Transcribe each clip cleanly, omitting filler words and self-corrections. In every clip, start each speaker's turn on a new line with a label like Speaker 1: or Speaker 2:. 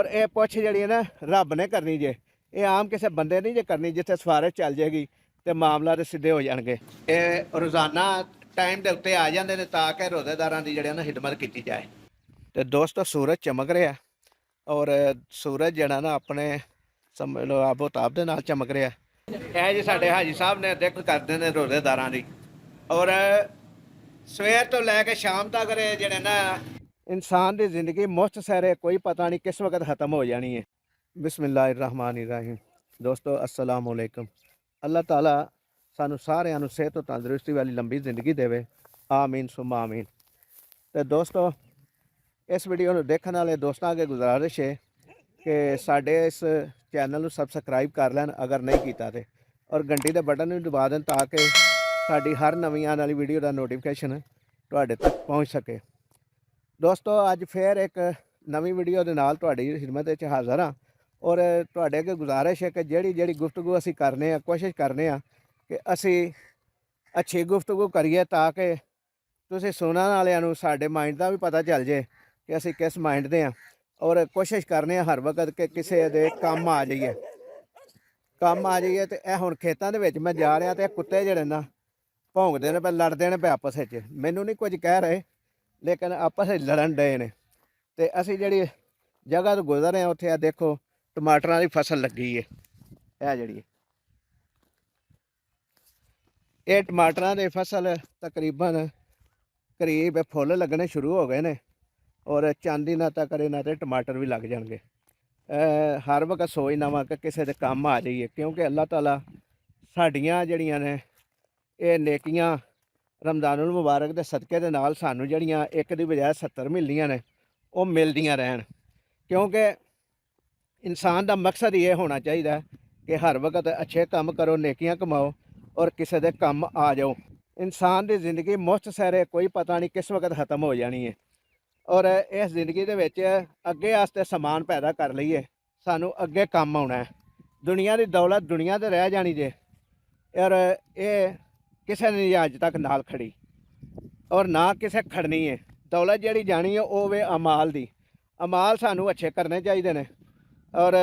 Speaker 1: और ये पुछ जी ना रब ने करनी जे, ये आम किसी बंदे नहीं जे करनी जिथे सिफारिश चल जाएगी तो मामला तो सीधे हो जाएंगे। ये रोज़ाना टाइम के उत्ते आ जाते हैं ताकि रोज़ेदारां की जी ना खिदमत की जाए। तो दोस्तों सूरज चमक रहा और सूरज जरा ना अपने समझ लो आबो ताब के नाल चमक रहा। यह जी साडे हाजी साहब ने दिक्कत करते हैं रोज़ेदारां की, और सवेर तो लैके शाम तक जड़े ना इंसान की जिंदगी मुफ्त सैरे कोई पता नहीं किस वक्त ख़त्म हो जानी है। बिस्मिल्लाहिर्रहमानिर्रहीम। दोस्तों अस्सलाम वालेकुम। अल्लाह ताला सानू सारिਆਂ ਨੂੰ सेहत और तंदुरुस्ती वाली लंबी जिंदगी देवे, आमीन सुम्मा आमीन। तो दोस्तों इस वीडियो को देखने वाले दोस्तों अगे गुजारिश है कि साडे इस चैनल को सबसक्राइब कर लैन अगर नहीं किया तो, और घंटी के बटन भी दबा दें ताकि साड़ी हर नवी आने वाली वीडियो का नोटिफिकेशन तुहाडे तक पहुँच सके। दोस्तों अज फिर एक नवी वीडियो के नाल तुहाडी खिदमत विच हाज़र हाँ, और तुहाडे अगे गुजारिश है कि जिहड़ी गुफ्तगू असीं करने कोशिश करने कि असीं अच्छी गुफ्तगू करिए ताकि तुसीं सुनने वालियां नूं साडे माइंड का भी पता चल जाए कि असीं किस माइंड दे हां, और कोशिश करने हर वक्त कि किसी दे कम आ जाइए तो यह हुण खेतां दे विच मैं जा रहा तो कुत्ते जिहड़े ना भौंकदे ने पे लड़दे ने पे आपस में, मैनू नहीं कुछ कह रहे लेकिन आपस में लड़न डे ने। तो असीं जिहड़ी जगह तो गुजर रहे हैं उत्थे देखो टमाटरां दी फसल लगी है, यह जिहड़ी ये टमाटरां दी फसल तकरीबन करीब फुल लगने शुरू हो गए ने, और चांदी ना तक ना तो टमाटर भी लग जाएंगे। हर वक्त सोचना वा कि किसी के काम आ जाइए, क्योंकि अल्लाह ताला साडियां जड़ियां ने ये नेकियां रमज़ानुल मुबारक के सदके दे नाल सानू जड़ियां एक दी बजाय 70 मिलदियां ने वो मिलदियां रहन। क्योंकि इंसान का मकसद ये होना चाहिए कि हर वक्त अच्छे काम करो, नेकियां कमाओ और किसी के काम आ जाओ। इंसान की जिंदगी मुफ्त सैरे कोई पता नहीं किस वक्त ख़त्म हो जानी है, और इस जिंदगी दे विच अगे आस्ते समान पैदा कर लीए सानू अगे काम आना है। दुनिया की दौलत दुनिया ते रह जानी जे, और ये किसी ने नहीं अज तक नाल खड़ी और ना किसे खड़नी है। दौलत जिहड़ी जानी है वो वे अमाल दी, अमाल सानू अच्छे करने चाहिए ने, और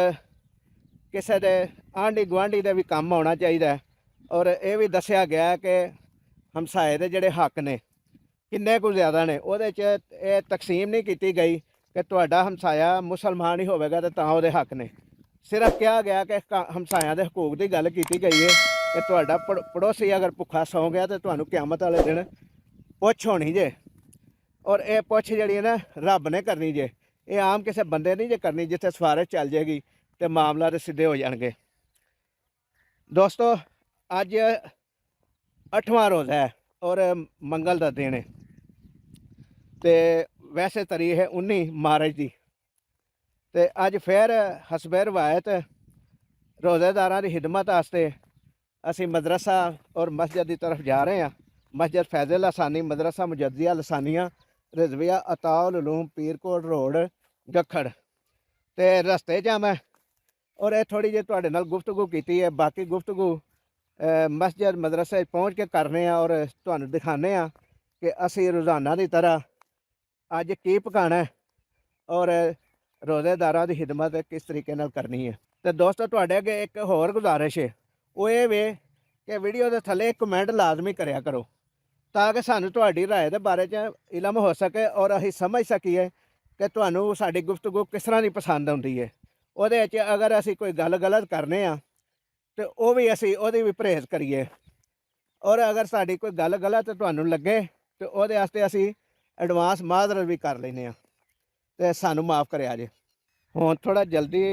Speaker 1: किसी के आंढी गुआढ़ी के भी काम आना चाहिए। और ये भी दसिया गया कि हमसाए के जोड़े हक ने किन्ने कुछ ज़्यादा ने, वो तकसीम नहीं की गई कि तुहाडा हमसाया मुसलमान ही होवेगा तो तां उहदे हक ने। सिर्फ कहा गया कि हमसाया के हकूक की गल की गई है कि तुहाडा पड़ोसी अगर भुखा सौ गया तो तुहानू क़यामत वाले दिन पुछ होनी जे, और ये पुछ जी ना रब ने करनी जे, ये आम किसी बंदे नहीं जे करनी जिथे सिफारिश चल जाएगी तो मामला तो सीधे हो जाएंगे। दोस्तों अज 8वां रोज़ा है और मंगल का दिन है, तो वैसे तारीख है 19 मार्च की। तो अज फिर हसबे रवायत रोज़ेदारां की खिदमत वास्ते असी मदरसा और मस्जिद की तरफ जा रहे हैं। मस्जिद फैज़ल लसानी मदरसा मुजद्दिया लसानिया रिजविया अताउल उलूम पीरकोट रोड गखड़। तो रस्ते च मैं और ये थोड़ी जी तुहाडे नाल गुफ्तगू की है, बाकी गुफ्तगू मस्जिद मदरसे पहुँच के करने और तुहानू दिखाने कि असी रोज़ाना की तरह अज की पकाना है और रोज़ेदारां की खिदमत किस तरीके नाल करनी है। तो दोस्तों तुहाडे अगे एक होर गुजारिश है, वो ये वे कि वीडियो के थले कमेंट लाजमी करया करो ताकि सानू तुहाडी राय के बारे च इलम हो सके और असीं समझ सकीए कि तुहानू साडी गुफ्तगू किस तरह की पसंद आउंदी है। उहदे च अगर असीं कोई गल गलत करने तो वह भी असीं उहदी भी परहेज़ करिए, और अगर साडी कोई गल गलत तुहानू लगे तो उहदे वास्ते असीं एडवांस माजरत भी कर लैने तो सानू माफ़ करिया जे। हुण थोड़ा जल्दी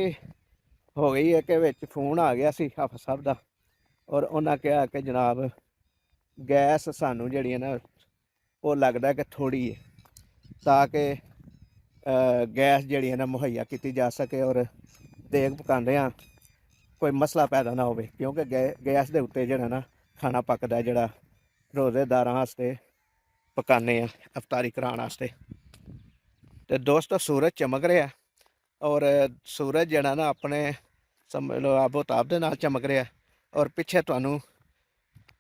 Speaker 1: हो गई है कि विच फोन आ गया सी हाफिज़ साहब दा, और उन्हें कहा कि जनाब गैस सानू जिहड़ी है ना वो लगता है कि थोड़ी है, ताकि गैस जिहड़ी है ना मुहैया की जा सके और देग पकाने कोई मसला पैदा ना हो, क्योंकि गैस के उत्ते जिहड़ा ना खाना पकदा जिहड़ा रोज़ेदारां वास्ते पकाने अफतारी कराने वास्ते। तो दोस्तों सूरज चमक रहा और सूरज जिहड़ा ना अपने समझ लो आबो ताब दे नाल चमक रहा, और पिछे तुहानू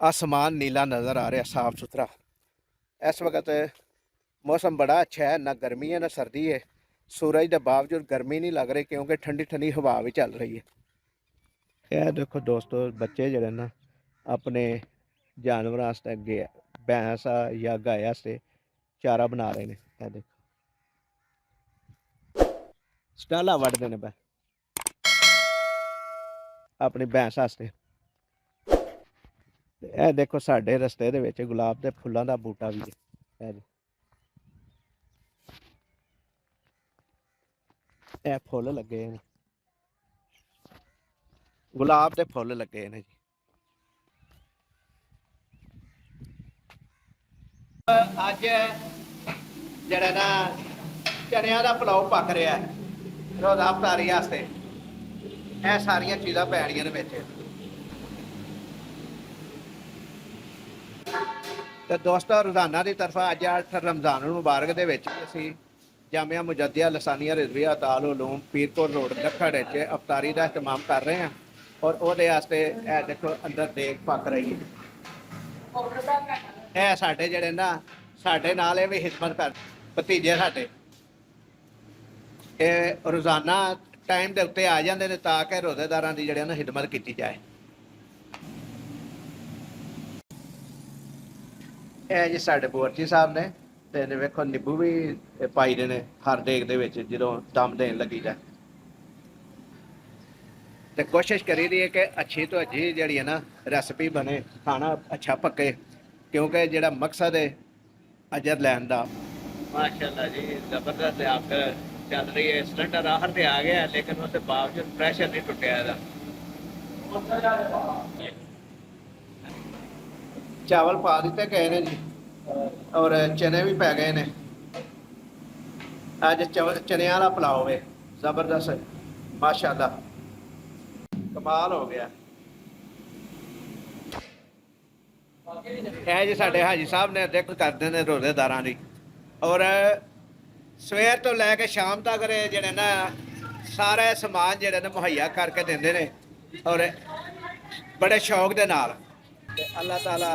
Speaker 1: आसमान नीला नज़र आ रहा साफ सुथरा। इस वक्त मौसम बड़ा अच्छा है, ना गर्मी है ना सर्दी है, सूरज के बावजूद गर्मी नहीं लग रही क्योंकि ठंडी ठंडी हवा भी चल रही है। यह देखो दोस्तों, बच्चे जड़े ना अपने जानवर अगे भैंस या गाय आस्ते चारा बना रहे हैं। यह देखो स्टाला वढ़ते हैं अपनी भैंस आस्ते। यह देखो साडे रस्ते दे विच गुलाब के फुल्लां दा बूटा भी है। यह फुल लगे हैं, गुलाब के फुल लगे हैं जी। अज जरा ना चनिया का पुलाव पक रहा है रोज़ा अफ्तारी वास्ते। यह सारिया चीज़ां पैणियां ने विच। तो दोस्तों रोज़ाना की तरफा अज 8 रमज़ान मुबारक दे विच असीं जामिया मुजद्दिया लसानिया रिजविया ताल उलूम पीरकोट रोड दखड़ अफ्तारी का इहतमाम कर रहे हैं। और ਉਹਦੇ वास्ते यह देखो अंदर देग पक रही है। यह साडे ਜਿਹੜੇ ना साडे नाल भी खिदमत कर भतीजे साडे ਇਹ रोज़ाना टाइम के उत्ते आ जाते हैं ताकि रोज़ेदारां की ਜਿਹੜੀ ना खिदमत की जाए। ਇਹ जी साडे बुअरजी साहब ने ਤੇ ਵੇਖੋ ਨਿੰਬੂ ਵੀ ਪਾਈ ਦੇ ਨੇ ਹਰ ਦੇਗ ਦੇ ਵਿੱਚ ਜਦੋਂ ਦਮ ਦੇਣ ਲੱਗੀਦਾ। ਤੇ ਕੋਸ਼ਿਸ਼ ਕਰੀ ਦੀ ਹੈ ਕਿ ਅੱਛੀ ਤੋਂ ਅੱਛੀ ਜਿਹੜੀ ਹੈ ਨਾ ਰੈਸਪੀ ਬਣੇ, ਖਾਣਾ ਅੱਛਾ ਪੱਕੇ क्योंकि ਜਿਹੜਾ मकसद है अजर लैन का।
Speaker 2: माशाल्लाह जी जबरदस्त आप चल रही है। सिलेंडर आहर से आ गया लेकिन उसके बावजूद प्रेशर नहीं टूटा था।
Speaker 1: चावल पा दिते गए ने जी और चने भी पै गए ने। अज चने वाला पुलाव है जबरदस्त माशाल्लाह कमाल हो गया। ਇਹ ਜੀ ਸਾਡੇ ਹਾਜੀ ਸਾਹਿਬ ਨੇ ਦਿੱਖ ਕਰਦੇ ਨੇ ਰੋਜ਼ੇਦਾਰਾਂ ਦੀ ਔਰ ਸਵੇਰ ਤੋਂ ਲੈ ਕੇ ਸ਼ਾਮ ਤੱਕ ਜਿਹੜੇ ਨਾ ਸਾਰਾ ਸਮਾਨ ਜਿਹੜੇ ਨੇ ਮੁਹੱਈਆ ਕਰਕੇ ਦਿੰਦੇ ਨੇ ਔਰ ਬੜੇ ਸ਼ੌਕ ਦੇ ਨਾਲ। ਤੇ ਅੱਲਾਹ ਤਾਲਾ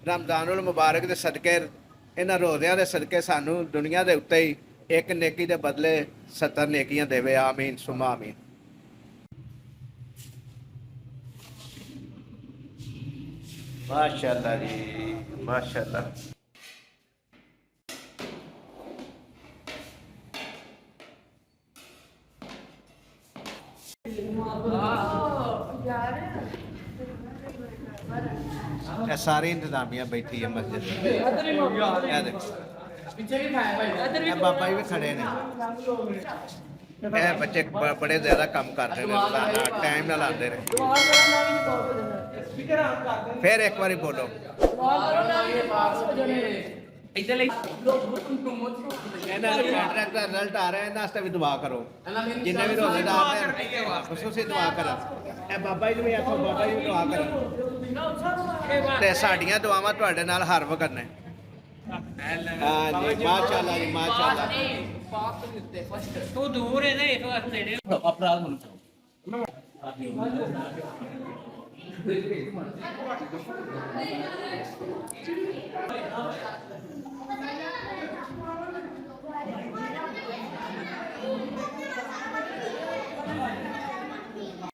Speaker 1: ਰਮਜ਼ਾनुल मुबारक ਦੇ ਸਦਕੇ ਇਹਨਾਂ ਰੋਜ਼ਿਆਂ ਦੇ ਸਦਕੇ ਸਾਨੂੰ ਦੁਨੀਆ ਦੇ ਉੱਤੇ ਹੀ ਇੱਕ ਨੇਕੀ ਦੇ ਬਦਲੇ 70 ਨੇਕੀਆਂ ਦੇਵੇ। ਆਮੀਨ ਸੁਮਾ ਆਮੀਨ। माशाल्लाह जी माशाल्लाह। सारी इंतजामिया बैठी है मस्जिद में। बाबा जी भी खड़े ने। बच्चे बड़े ज्यादा कम करते हैं, टाइम ना लाते रहे। फिर एक बार बोलो रिजल्ट आ रहा है इन्होंने भी दुआ करो जिन्हें भी रोजेदार ने खसूसी दुआ करो। बाबा जी भी आखो बाबा जी भी दुआ करो ते साडियां दुआवां तुहाडे नाल हर वक्त ने। हाँ जी माशाल्लाह जी माशाल्लाह।
Speaker 3: तू दूर है ना ये तो नेड़े अपराध मन